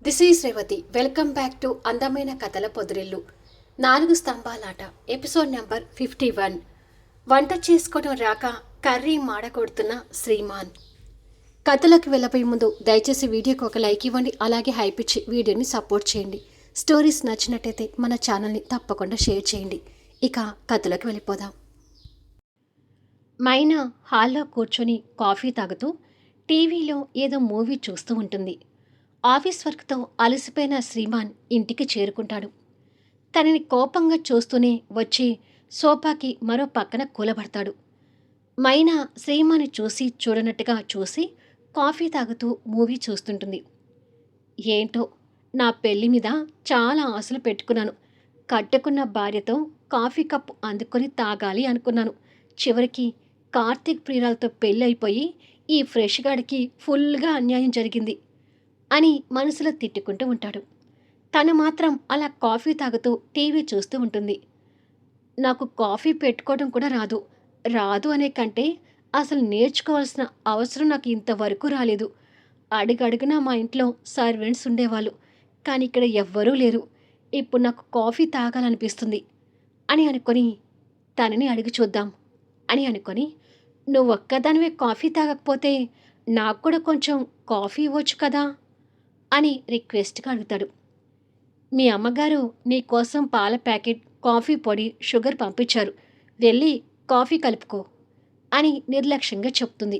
This is Revathi. Welcome back to అందమైన కథల పొదిరిల్లు. 4 స్తంభాలాట episode number 51. వంట చేసుకోవడం రాక కర్రీ మాడకొడుతున్న శ్రీమాన్. కథలోకి వెళ్ళబోయే ముందు దయచేసి వీడియోకి ఒక లైక్ ఇవ్వండి, అలాగే హైప్ ఇచ్చి వీడియోని సపోర్ట్ చేయండి. స్టోరీస్ నచ్చినట్టయితే మన ఛానల్ని తప్పకుండా షేర్ చేయండి. ఇక కథలోకి వెళ్ళిపోదాం. మైనా హాల్లో కూర్చొని కాఫీ తాగుతూ టీవీలో ఏదో మూవీ చూస్తూ ఉంటుంది. ఆఫీస్ వర్క్తో అలసిపోయిన శ్రీమాన్ ఇంటికి చేరుకుంటాడు. తనని కోపంగా చూస్తూనే వచ్చి సోఫాకి మరో పక్కన కూలబడతాడు. మైనా శ్రీమాన్ని చూసి చూడనట్టుగా చూసి కాఫీ తాగుతూ మూవీ చూస్తుంటుంది. ఏంటో నా పెళ్లి మీద చాలా ఆశలు పెట్టుకున్నాను. కట్టుకున్న భార్యతో కాఫీ కప్పు అందుకొని తాగాలి అనుకున్నాను. చివరికి కార్తీక్ ప్రియురాలతో పెళ్ళి అయిపోయి ఈ ఫ్రెష్ గాడికి ఫుల్గా అన్యాయం జరిగింది అని మనసులో తిట్టుకుంటూ ఉంటాడు. తను మాత్రం అలా కాఫీ తాగుతూ టీవీ చూస్తూ ఉంటుంది. నాకు కాఫీ పెట్టుకోవడం కూడా రాదు. రాదు అనే కంటే అసలు నేర్చుకోవాల్సిన అవసరం నాకు ఇంతవరకు రాలేదు. అడుగడుగునా మా ఇంట్లో సర్వెంట్స్ ఉండేవాళ్ళు, కానీ ఇక్కడ ఎవ్వరూ లేరు. ఇప్పుడు నాకు కాఫీ తాగాలనిపిస్తుంది అని అనుకొని తనని అడిగి చూద్దాం అని అనుకొని, నువ్వు ఒక్కదానివే కాఫీ తాగకపోతే నాకు కూడా కొంచెం కాఫీ ఇవ్వచ్చు కదా అని రిక్వెస్ట్గా అడుగుతాడు. మీ అమ్మగారు నీకోసం పాల ప్యాకెట్, కాఫీ పొడి, షుగర్ పంపించారు, వెళ్ళి కాఫీ కలుపుకో అని నిర్లక్ష్యంగా చెప్తుంది.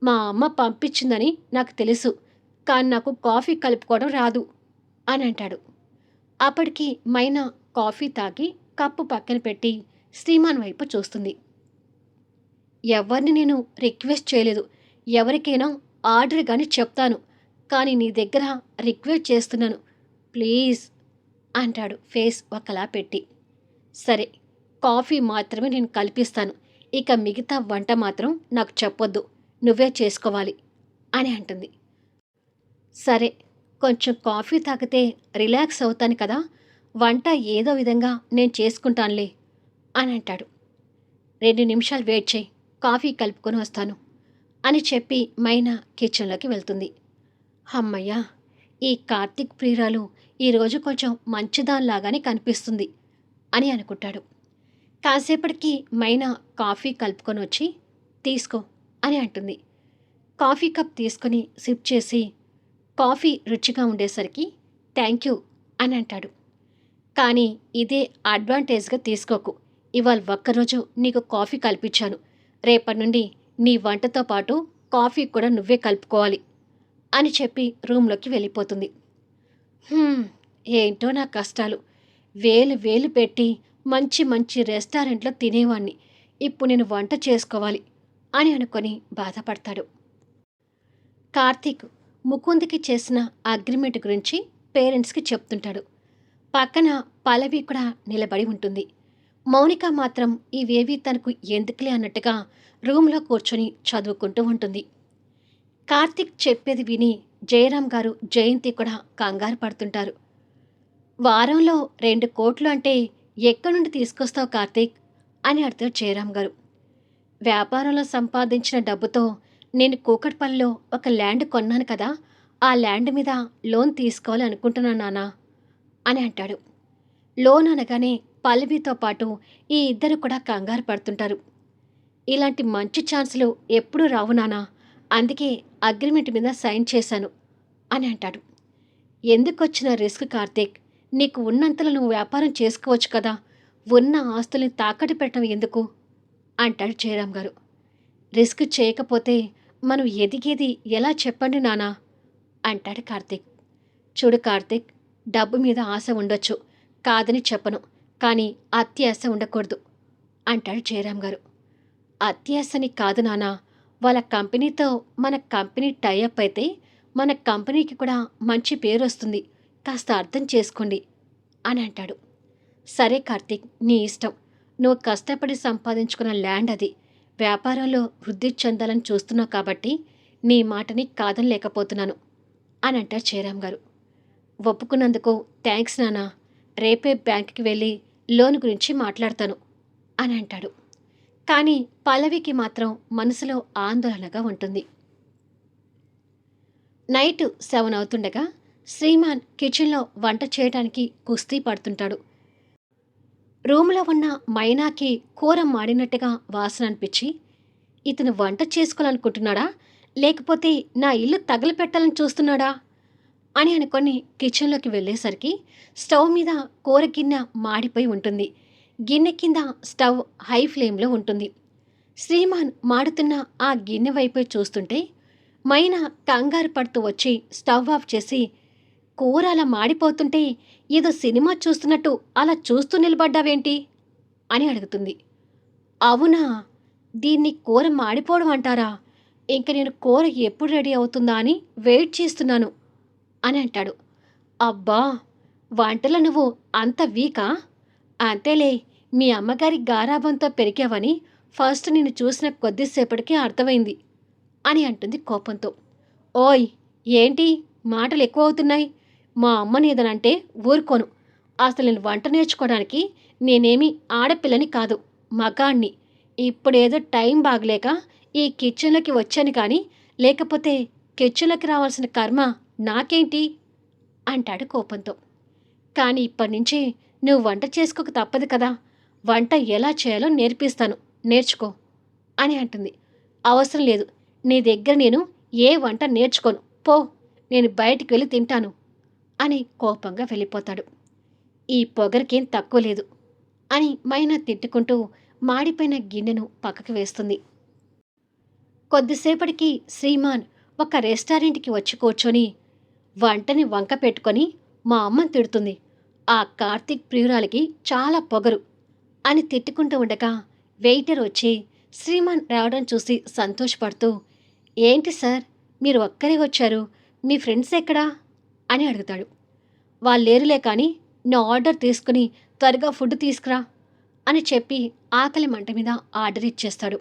మా అమ్మ పంపించిందని నాకు తెలుసు, కానీ నాకు కాఫీ కలుపుకోవడం రాదు అని అంటాడు. అప్పటికి మైనా కాఫీ తాగి కప్పు పక్కన పెట్టి శ్రీమాన్ వైపు చూస్తుంది. ఎవరిని నేను రిక్వెస్ట్ చేయలేదు. ఎవరికైనా ఆర్డర్ కానీ చెప్తాను, కానీ నీ దగ్గర రిక్వెస్ట్ చేస్తున్నాను ప్లీజ్ అంటాడు ఫేస్ ఒకలా పెట్టి. సరే, కాఫీ మాత్రమే నేను కల్పిస్తాను, ఇక మిగతా వంట మాత్రం నాకు చెప్పొద్దు, నువ్వే చేసుకోవాలి అని అంటుంది. సరే, కొంచెం కాఫీ తాగితే రిలాక్స్ అవుతాను కదా, వంట ఏదో విధంగా నేను చేసుకుంటానులే అని అంటాడు. 2 నిమిషాలు వెయిట్ చేయి, కాఫీ కలుపుకొని వస్తాను అని చెప్పి మైనా కిచెన్లోకి వెళ్తుంది. అమ్మయ్యా, ఈ కార్తీక్ ప్రియురాలు ఈరోజు కొంచెం మంచిదానిలాగానే కనిపిస్తుంది అని అనుకుంటాడు. కాసేపటికి మైనా కాఫీ కలుపుకొని వచ్చి తీసుకో అని అంటుంది. కాఫీ కప్ తీసుకొని సిప్ చేసి కాఫీ రుచిగా ఉండేసరికి థ్యాంక్ యూ అని అంటాడు. కానీ ఇదే అడ్వాంటేజ్గా తీసుకోకు. ఇవాళ ఒక్కరోజు నీకు కాఫీ కల్పించాను, రేపటి నుండి నీ వంటతో పాటు కాఫీ కూడా నువ్వే కలుపుకోవాలి అని చెప్పి రూమ్లోకి వెళ్ళిపోతుంది. ఏంటో నా కష్టాలు. వేలు వేలు పెట్టి మంచి మంచి రెస్టారెంట్లో తినేవాణ్ణి, ఇప్పుడు నేను వంట చేసుకోవాలి అని అనుకొని బాధపడతాడు. కార్తీక్ ముకుంద్కి చేసిన అగ్రిమెంట్ గురించి పేరెంట్స్కి చెప్తుంటాడు. పక్కన పల్లవి కూడా నిలబడి ఉంటుంది. మౌనిక మాత్రం ఇవేవి తనకు ఎందుకులే అన్నట్టుగా రూమ్లో కూర్చొని చదువుకుంటూ ఉంటుంది. కార్తీక్ చెప్పేది విని జయరాం గారు, జయంతి కూడా కంగారు పడుతుంటారు. వారంలో 2 కోట్లు అంటే ఎక్కడి నుండి తీసుకొస్తావు కార్తీక్ అని అడుగుతారు జయరాం గారు. వ్యాపారంలో సంపాదించిన డబ్బుతో నేను కూకట్పల్లిలో ఒక ల్యాండ్ కొన్నాను కదా, ఆ ల్యాండ్ మీద లోన్ తీసుకోవాలి అనుకుంటున్నాను నానా అని అంటాడు. లోన్ అనగానే పల్లవితో పాటు ఈ ఇద్దరు కూడా కంగారు పడుతుంటారు. ఇలాంటి మంచి ఛాన్సులు ఎప్పుడూ రావు నానా, అందుకే అగ్రిమెంట్ మీద సైన్ చేశాను అని అంటాడు. ఎందుకొచ్చిన రిస్క్ కార్తీక్, నీకు ఉన్నంతలో నువ్వు వ్యాపారం చేసుకోవచ్చు కదా, ఉన్న ఆస్తుల్ని తాకట్టు పెట్టడం ఎందుకు అంటాడు జయరాం గారు. రిస్క్ చేయకపోతే మనం ఎదిగేది ఎలా చెప్పండి నానా అంటాడు కార్తీక్. చూడు కార్తీక్, డబ్బు మీద ఆశ ఉండొచ్చు, కాదని చెప్పను, కానీ అత్యాశ ఉండకూడదు అంటాడు జయరాం గారు. అత్యాశని కాదు నానా, వాళ్ళ కంపెనీతో మన కంపెనీ టైఅప్ అయితే మన కంపెనీకి కూడా మంచి పేరు వస్తుంది, కాస్త అర్థం చేసుకోండి అని అంటాడు. సరే కార్తీక్, నీ ఇష్టం, నువ్వు కష్టపడి సంపాదించుకున్న ల్యాండ్ అది, వ్యాపారంలో వృద్ధి చెందాలని చూస్తున్నావు కాబట్టి నీ మాటని కాదనలేకపోతున్నాను అని అంటారు జయరాం గారు. ఒప్పుకున్నందుకు థ్యాంక్స్ నానా, రేపే బ్యాంక్కి వెళ్ళి లోన్ గురించి మాట్లాడతాను అని అంటాడు. కానీ పల్లవికి మాత్రం మనసులో ఆందోళనగా ఉంటుంది. నైట్ 7 అవుతుండగా శ్రీమాన్ కిచెన్లో వంట చేయడానికి కుస్తీ పడుతుంటాడు. రూమ్లో ఉన్న మైనాకి కూర మాడినట్టుగా వాసన అనిపించి, ఇతను వంట చేసుకోవాలనుకుంటున్నాడా, లేకపోతే నా ఇల్లు తగలపెట్టాలని చూస్తున్నాడా అని అనుకొని కిచెన్లోకి వెళ్ళేసరికి స్టవ్ మీద కూర గిన్నె మాడిపోయి ఉంటుంది. గిన్నె కింద స్టవ్ హై ఫ్లేమ్లో ఉంటుంది. శ్రీమాన్ మాడుతున్న ఆ గిన్నె వైపు చూస్తుంటే మైనా కంగారు పడుతూ వచ్చి స్టవ్ ఆఫ్ చేసి, కూర అలా మాడిపోతుంటే ఏదో సినిమా చూస్తున్నట్టు అలా చూస్తూ నిలబడ్డావేంటి అని అడుగుతుంది. అవునా, దీన్ని కూర మాడిపోవడం అంటారా? ఇంక నేను కూర ఎప్పుడు రెడీ అవుతుందా అని వెయిట్ చేస్తున్నాను అని అంటాడు. అబ్బా, వంటలో నువ్వు అంత వీకా? అంతేలే, మీ అమ్మగారి గారాబంతో పెరిగావని ఫస్ట్ నిన్ను చూసిన కొద్దిసేపటికి అర్థమైంది అని అంటుంది కోపంతో. ఓయ్, ఏంటి మాటలు ఎక్కువ అవుతున్నాయి? మా అమ్మని ఏదనంటే ఊరుకోను. అసలు నేను వంట నేర్చుకోవడానికి నేనేమి ఆడపిల్లని కాదు, మగాణ్ణి. ఇప్పుడేదో టైం బాగలేక ఈ కిచెన్లోకి వచ్చాను కానీ, లేకపోతే కిచెన్లోకి రావాల్సిన కర్మ నాకేంటి అంటాడు కోపంతో. కానీ ఇప్పటినుంచి నువ్వు వంట చేసుకోక తప్పదు కదా, వంట ఎలా చేయాలో నేర్పిస్తాను, నేర్చుకో అని అంటుంది. అవసరం లేదు, నీ దగ్గర నేను ఏ వంట నేర్చుకోను, పో, నేను బయటికి వెళ్ళి తింటాను అని కోపంగా వెళ్ళిపోతాడు. ఈ పొగరికేం తక్కువ లేదు అని మైనా తిట్టుకుంటూ మాడిపోయిన గిన్నెను పక్కకు వేస్తుంది. కొద్దిసేపటికి శ్రీమాన్ ఒక రెస్టారెంట్కి వచ్చి కూర్చొని, వంటని వంక పెట్టుకొని మా అమ్మని తిడుతుంది, ఆ కార్తీక్ ప్రియురాలికి చాలా పొగరు అని తిట్టుకుంటూ ఉండగా వెయిటర్ వచ్చి శ్రీమాన్ రావడం చూసి సంతోషపడుతూ, ఏంటి సార్, మీరు ఒక్కరే వచ్చారు, మీ ఫ్రెండ్స్ ఎక్కడా అని అడుగుతాడు. వాళ్ళేరులే కానీ నా ఆర్డర్ తీసుకుని త్వరగా ఫుడ్ తీసుకురా అని చెప్పి ఆకలి మంట మీద ఆర్డర్ ఇచ్చేస్తాడు.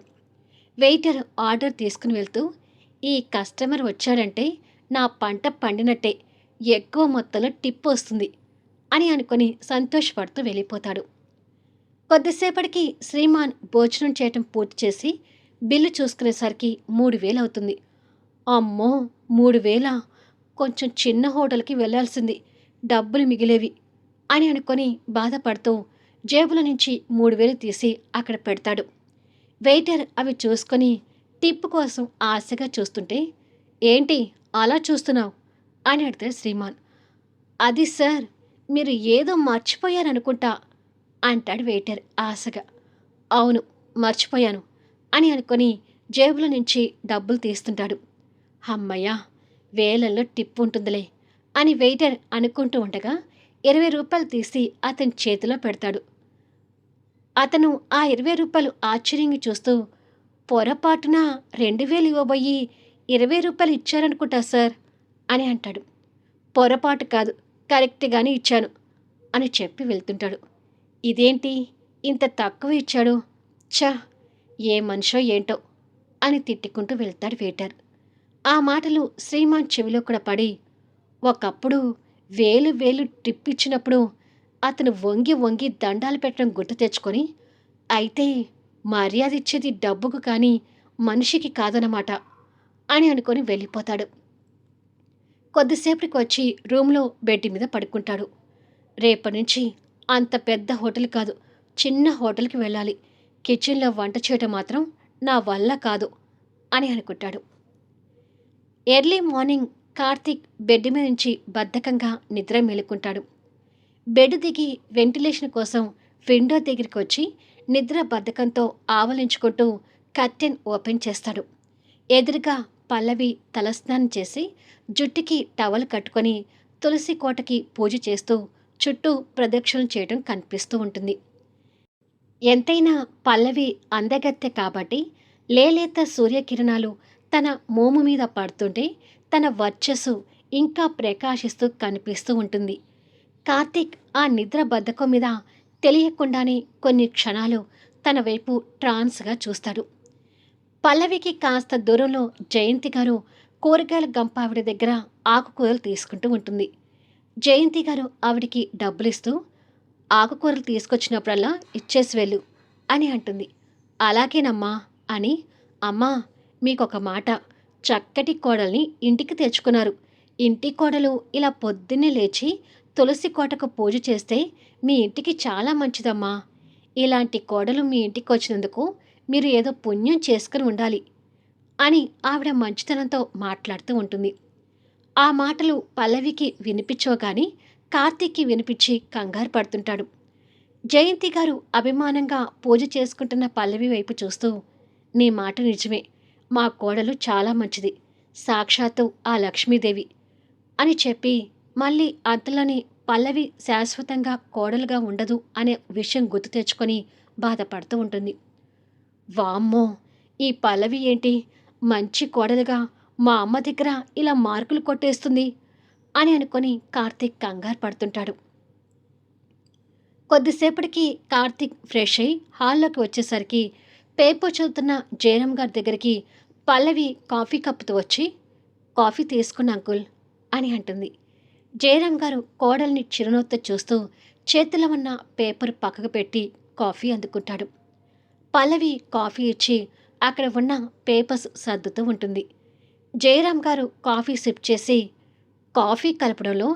వెయిటర్ ఆర్డర్ తీసుకుని వెళ్తూ, ఈ కస్టమర్ వచ్చాడంటే నా పంట పండినట్టే, ఎక్కువ మొత్తంలో టిప్ వస్తుంది అని అనుకుని సంతోషపడుతూ వెళ్ళిపోతాడు. కొద్దిసేపటికి శ్రీమాన్ భోజనం చేయటం పూర్తి చేసి బిల్లు చూసుకునేసరికి 3000 అవుతుంది. అమ్మో, 3000? కొంచెం చిన్న హోటల్కి వెళ్లాల్సింది, డబ్బులు మిగిలేవి అని అనుకొని బాధపడుతూ జేబుల నుంచి 3000 తీసి అక్కడ పెడతాడు. వెయిటర్ అవి చూసుకొని టిప్ కోసం ఆశగా చూస్తుంటే, ఏంటి అలా చూస్తున్నావు అని అడిగాడు శ్రీమాన్. అది సార్, మీరు ఏదో మర్చిపోయారనుకుంటా అంటాడు వెయిటర్ ఆశగా. అవును, మర్చిపోయాను అని అనుకొని జేబుల నుంచి డబ్బులు తీస్తుంటాడు. అమ్మయ్యా, వేలల్లో టిప్ ఉంటుందిలే అని వెయిటర్ అనుకుంటూ ఉండగా 20 రూపాయలు తీసి అతని చేతిలో పెడతాడు. అతను ఆ 20 రూపాయలు ఆశ్చర్యంగా చూస్తూ, పొరపాటున 2000 ఇవ్వబోయి 20 రూపాయలు ఇచ్చారనుకుంటా సార్ అని అంటాడు. పొరపాటు కాదు, కరెక్ట్గానే ఇచ్చాను అని చెప్పి వెళ్తుంటాడు. ఇదేంటి ఇంత తక్కువ ఇచ్చాడు, ఛ, ఏ మనిషో ఏంటో అని తిట్టుకుంటూ వెళ్తాడు వెయిటర్. ఆ మాటలు శ్రీమాన్ చెవిలో కూడా పడి, ఒకప్పుడు వేలు టిప్ ఇచ్చినప్పుడు అతను వంగి వంగి దండాలు పెట్టడం గుర్తు తెచ్చుకొని, అయితే మర్యాద ఇచ్చేది డబ్బుకు కానీ మనిషికి కాదన్నమాట అని అనుకొని వెళ్ళిపోతాడు. కొద్దిసేపటికి వచ్చి రూమ్లో బెడ్ మీద పడుకుంటాడు. రేపటి నుంచి అంత పెద్ద హోటల్ కాదు, చిన్న హోటల్కి వెళ్ళాలి, కిచెన్లో వంట చేయటం మాత్రం నా వల్ల కాదు అని అనుకుంటాడు. ఎర్లీ మార్నింగ్ కార్తీక్ బెడ్ మీద నుంచి బద్ధకంగా నిద్ర మేలుకుంటాడు. బెడ్ దిగి వెంటిలేషన్ కోసం విండో దగ్గరికి వచ్చి నిద్ర బద్ధకంతో ఆవలించుకుంటూ కర్టెన్ ఓపెన్ చేస్తాడు. ఎదురుగా పల్లవి తలస్నానం చేసి జుట్టుకి టవల్ కట్టుకొని తులసి కోటకి పూజ చేస్తూ చుట్టూ ప్రదక్షిణలు చేయడం కనిపిస్తూ ఉంటుంది. ఎంతైనా పల్లవి అందగత్తె కాబట్టి లేలేత సూర్యకిరణాలు తన మోము మీద పడుతుంటే తన వర్చస్సు ఇంకా ప్రకాశిస్తూ కనిపిస్తూ ఉంటుంది. కార్తీక్ ఆ నిద్ర బద్ధకం మీద తెలియకుండానే కొన్ని క్షణాలు తన వైపు ట్రాన్స్గా చూస్తాడు. పల్లవికి కాస్త దూరంలో జయంతి గారు కూరగాయల గంప ఆవిడ దగ్గర ఆకుకూరలు తీసుకుంటూ ఉంటుంది. జయంతి గారు ఆవిడికి డబ్బులిస్తూ, ఆకుకూరలు తీసుకొచ్చినప్పుడల్లా ఇచ్చేసి వెళ్ళు అని అంటుంది. అలాగేనమ్మా అని, అమ్మా, మీకొక మాట, చక్కటి కోడల్ని ఇంటికి తెచ్చుకున్నారు, ఇంటి కోడలు ఇలా పొద్దున్నే లేచి తులసి కోటకు పూజ చేస్తే మీ ఇంటికి చాలా మంచిదమ్మా. ఇలాంటి కోడలు మీ ఇంటికి వచ్చినందుకు మీరు ఏదో పుణ్యం చేసుకుని ఉండాలి అని ఆవిడ మంచితనంతో మాట్లాడుతూ ఉంటుంది. ఆ మాటలు పల్లవికి వినిపించోగాని కార్తీక్కి వినిపించి కంగారు పడుతుంటాడు. జయంతి గారు అభిమానంగా పూజ చేసుకుంటున్న పల్లవి వైపు చూస్తూ, నీ మాట నిజమే, మా కోడలు చాలా మంచిది, సాక్షాత్తు ఆ లక్ష్మీదేవి అని చెప్పి మళ్ళీ అంతలోని పల్లవి శాశ్వతంగా కోడలుగా ఉండదు అనే విషయం గుర్తు తెచ్చుకొని బాధపడుతూ ఉంటుంది. వామ్మో, ఈ పల్లవి ఏంటి మంచి కోడలుగా మా అమ్మ దగ్గర ఇలా మార్కులు కొట్టేస్తుంది అని అనుకొని కార్తీక్ కంగారు పడుతుంటాడు. కొద్దిసేపటికి కార్తీక్ ఫ్రెష్ అయి హాల్లోకి వచ్చేసరికి పేపర్ చదువుతున్న జయరాం గారి దగ్గరికి పల్లవి కాఫీ కప్పుతో వచ్చి, కాఫీ తీసుకున్న అంకుల్ అని అంటుంది. జయరాం గారు కోడల్ని చిరునవ్వుతో చూస్తూ చేతిలో ఉన్న పేపర్ పక్కకు పెట్టి కాఫీ అందుకుంటాడు. పల్లవి కాఫీ ఇచ్చి అక్కడ ఉన్న పేపర్స్ సర్దుతూ ఉంటుంది. జయరాం గారు కాఫీ సిప్ చేసి, కాఫీ కలపడంలో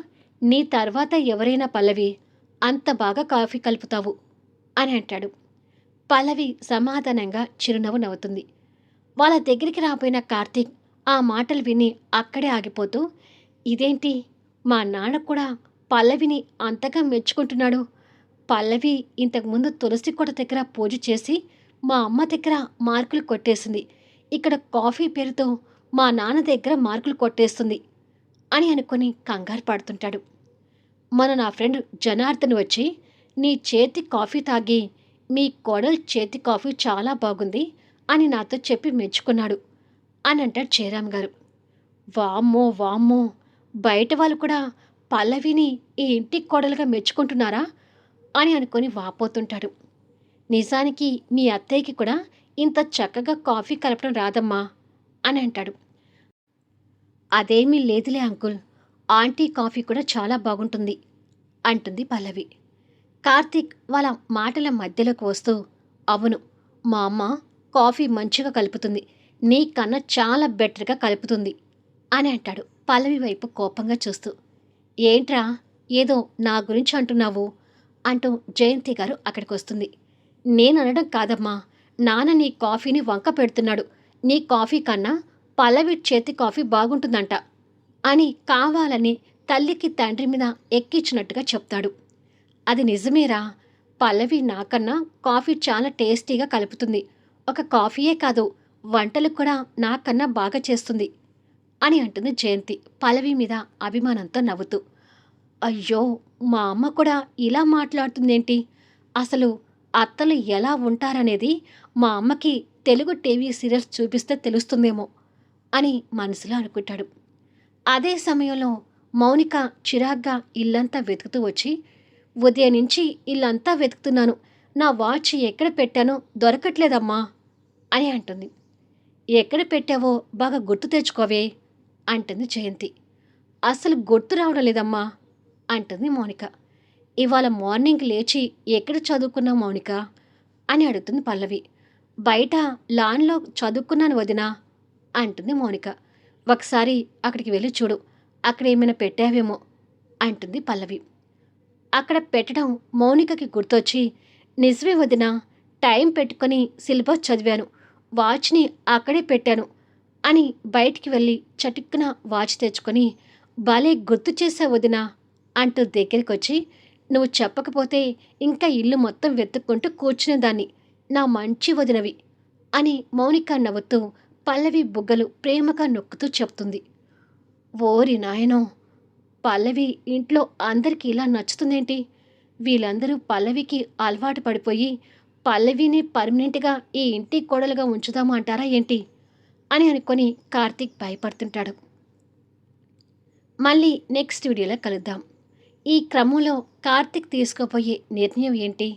నీ తర్వాత ఎవరైనా పల్లవి అంత బాగా కాఫీ కలుపుతావు అని అంటాడు. పల్లవి సమాధానంగా చిరునవ్వు నవ్వుతుంది. వాళ్ళ దగ్గరికి రాబోయిన కార్తీక్ ఆ మాటలు విని అక్కడే ఆగిపోతూ, ఇదేంటి మా నాన్న కూడా పల్లవిని అంతగా మెచ్చుకుంటున్నాడు. పల్లవి ఇంతకుముందు తులసి కోట దగ్గర పూజ చేసి మా అమ్మ దగ్గర మార్కులు కొట్టేసింది, ఇక్కడ కాఫీ పేరుతో మా నాన్న దగ్గర మార్కులు కొట్టేస్తుంది అని అనుకుని కంగారు పడుతుంటాడు. నా ఫ్రెండ్ జనార్దన్ వచ్చి నీ చేతి కాఫీ తాగి మీ కోడలు చేతి కాఫీ చాలా బాగుంది అని నాతో చెప్పి మెచ్చుకున్నాడు అని అంటాడు జయరాం గారు. వామ్మో వామ్మో, బయట వాళ్ళు కూడా పల్లవిని ఈ ఇంటి కోడలుగా మెచ్చుకుంటున్నారా అని అనుకొని వాపోతుంటాడు. నిజానికి మీ అత్తయ్యకి కూడా ఇంత చక్కగా కాఫీ కలపడం రాదమ్మా అని అంటాడు. అదేమీ లేదులే అంకుల్, ఆంటీ కాఫీ కూడా చాలా బాగుంటుంది అంటుంది పల్లవి. కార్తీక్ వాళ్ళ మాటల మధ్యలోకి వస్తూ, అవును, మా అమ్మ కాఫీ మంచిగా కలుపుతుంది, నీకన్నా చాలా బెటర్గా కలుపుతుంది అని అంటాడు పల్లవి వైపు కోపంగా చూస్తూ. ఏంట్రా ఏదో నా గురించి అంటున్నావు అంటూ జయంతి గారు అక్కడికి వస్తుంది. నేననడం కాదమ్మా, నాన్న నీ కాఫీని వంక పెడుతున్నాడు, నీ కాఫీ కన్నా పల్లవి చేతి కాఫీ బాగుంటుందంట అని కావాలని తల్లికి తండ్రి మీద ఎక్కించినట్టుగా చెప్తాడు. అది నిజమేరా, పల్లవి నాకన్నా కాఫీ చాలా టేస్టీగా కలుపుతుంది, ఒక కాఫీయే కాదు వంటలు కూడా నాకన్నా బాగా చేస్తుంది అని అంటుంది జయంతి పల్లవి మీద అభిమానంతో నవ్వుతూ. అయ్యో, మా అమ్మ కూడా ఇలా మాట్లాడుతుందేంటి, అసలు అత్తలు ఎలా ఉంటారనేది మా అమ్మకి తెలుగు టీవీ సీరియల్స్ చూపిస్తే తెలుస్తుందేమో అని మనసులో అనుకుంటాడు. అదే సమయంలో మౌనిక చిరాగ్గా ఇల్లంతా వెతుకుతూ వచ్చి, ఉదయం నుంచి ఇల్లంతా వెతుకుతున్నాను, నా వాచ్ ఎక్కడ పెట్టానో దొరకట్లేదమ్మా అని అంటుంది. ఎక్కడ పెట్టావో బాగా గుర్తు తెచ్చుకోవే అంటుంది జయంతి. అసలు గుర్తు రావడం లేదమ్మా అంటుంది మౌనిక. ఇవాళ మార్నింగ్ లేచి ఎక్కడ చదువుకున్నావు మౌనిక అని అడుగుతుంది పల్లవి. బయట లాన్లో చదువుకున్నాను వదినా అంటుంది మౌనిక. ఒకసారి అక్కడికి వెళ్ళి చూడు, అక్కడ ఏమైనా పెట్టావేమో అంటుంది పల్లవి. అక్కడ పెట్టడం మౌనికకి గుర్తొచ్చి, నిజమే వదినా, టైం పెట్టుకొని సిలబస్ చదివాను, వాచ్ని అక్కడే పెట్టాను అని బయటికి వెళ్ళి చటుక్కున వాచ్ తెచ్చుకొని, భలే గుర్తు చేసావు వదినా అంటూ దగ్గరికి వచ్చి, నువ్వు చెప్పకపోతే ఇంకా ఇల్లు మొత్తం వెతుక్కుంటూ కూర్చునేదాన్ని, నా మంచి వదినవి అని మౌనిక నవ్వుతూ పల్లవి బుగ్గలు ప్రేమగా నొక్కుతూ చెప్తుంది. ఓరి నాయనో, పల్లవి ఇంట్లో అందరికీ ఇలా నచ్చుతుందేంటి, వీళ్ళందరూ పల్లవికి అలవాటు పడిపోయి పల్లవిని పర్మనెంట్గా ఈ ఇంటి కోడలుగా ఉంచుదామా అంటారా ఏంటి అని అనుకొని కార్తీక్ భయపడుతుంటాడు. మళ్ళీ నెక్స్ట్ వీడియోలో కలుద్దాం. ఈ క్రమంలో కార్తీక్ తీసుకోబోయే నిర్ణయం ఏంటి,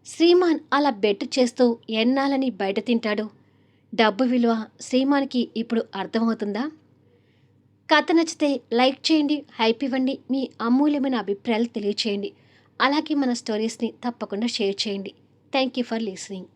శ్రీమాన్ అలా బెట్టు చేస్తూ ఎన్నాలని బయట తింటాడు, డబ్బు విలువ శ్రీమాన్కి ఇప్పుడు అర్థమవుతుందా? కథ నచ్చితే లైక్ చేయండి, హైప్ ఇవ్వండి, మీ అమూల్యమైన అభిప్రాయాలు తెలియచేయండి. అలాగే మన స్టోరీస్ని తప్పకుండా షేర్ చేయండి. Thank you for listening.